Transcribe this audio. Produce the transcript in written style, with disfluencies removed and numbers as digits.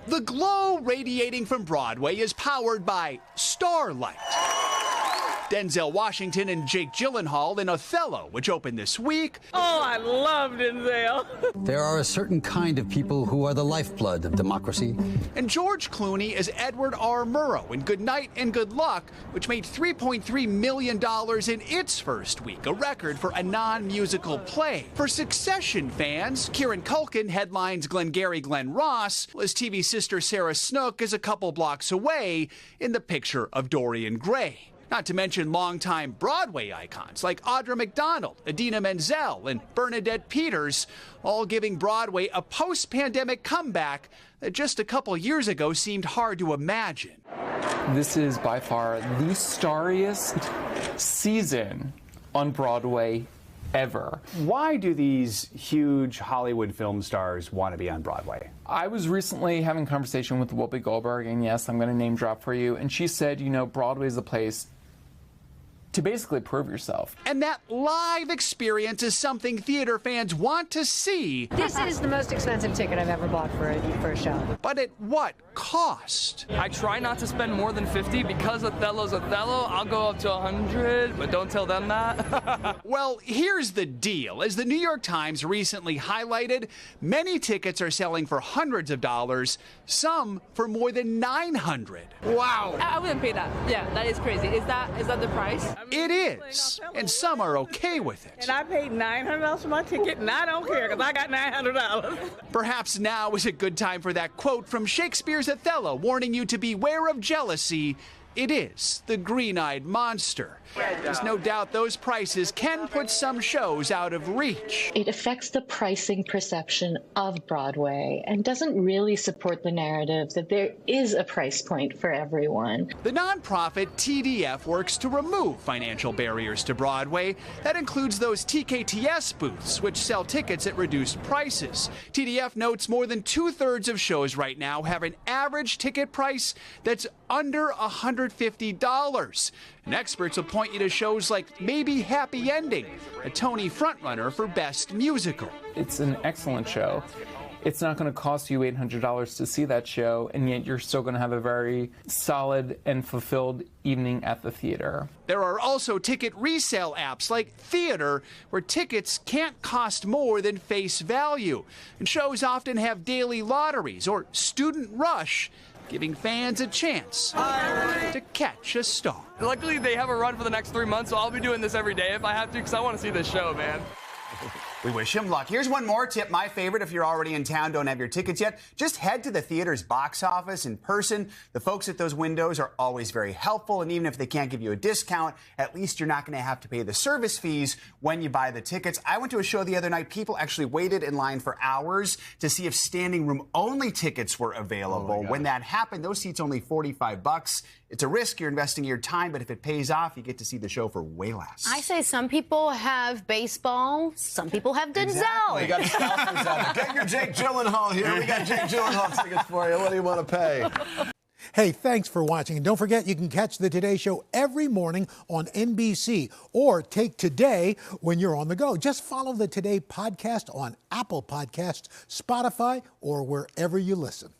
The glow radiating from Broadway is powered by Starlight. Denzel Washington and Jake Gyllenhaal in Othello, which opened this week. Oh, I love Denzel. There are a certain kind of people who are the lifeblood of democracy. And George Clooney as Edward R. Murrow in Good Night and Good Luck, which made $3.3 million in its first week, a record for a non-musical play. For Succession fans, Kieran Culkin headlines Glengarry Glen Ross, while his TV sister Sarah Snook is a couple blocks away in The Picture of Dorian Gray. Not to mention longtime Broadway icons like Audra McDonald, Idina Menzel, and Bernadette Peters, all giving Broadway a post-pandemic comeback that just a couple years ago seemed hard to imagine. This is by far the starriest season on Broadway ever. Why do these huge Hollywood film stars want to be on Broadway? I was recently having a conversation with Whoopi Goldberg, and yes, I'm going to name drop for you, and she said, you know, Broadway is the place to basically prove yourself. And that live experience is something theater fans want to see. This is the most expensive ticket I've ever bought for a show. But at what cost? I try not to spend more than 50 because Othello's Othello. I'll go up to 100, but don't tell them that. Well, here's the deal. As the New York Times recently highlighted, many tickets are selling for hundreds of dollars, some for more than $900. Wow. I wouldn't pay that. Yeah, that is crazy. Is that the price? It is, and some are okay with it. And I paid $900 for my ticket, and I don't care because I got $900. Perhaps now is a good time for that quote from Shakespeare's Othello, warning you to beware of jealousy. It is the green-eyed monster. There's no doubt those prices can put some shows out of reach. It affects the pricing perception of Broadway and doesn't really support the narrative that there is a price point for everyone. The nonprofit TDF works to remove financial barriers to Broadway. That includes those TKTS booths, which sell tickets at reduced prices. TDF notes more than two-thirds of shows right now have an average ticket price that's under $150. And experts will point you to shows like Maybe Happy Ending, a Tony frontrunner for Best Musical. It's an excellent show. It's not going to cost you $800 to see that show, and yet you're still going to have a very solid and fulfilled evening at the theater. There are also ticket resale apps like Theater, where tickets can't cost more than face value. And shows often have daily lotteries or student rush, giving fans a chance to catch a star. Luckily, they have a run for the next 3 months, so I'll be doing this every day if I have to because I want to see this show, man. We wish him luck. Here's one more tip. My favorite, if you're already in town, don't have your tickets yet, just head to the theater's box office in person. The folks at those windows are always very helpful, and even if they can't give you a discount, at least you're not going to have to pay the service fees when you buy the tickets. I went to a show the other night. People actually waited in line for hours to see if standing room only tickets were available. When that happened, those seats only $45. It's a risk. You're investing your time, but if it pays off, you get to see the show for way less. I say some people have baseball, some people have Denzel. Exactly. We got scalpers out there. Get your Jake Gyllenhaal here. We got Jake Gyllenhaal tickets for you. What do you want to pay? Hey, thanks for watching. And don't forget, you can catch the Today Show every morning on NBC or take Today when you're on the go. Just follow the Today podcast on Apple Podcasts, Spotify, or wherever you listen.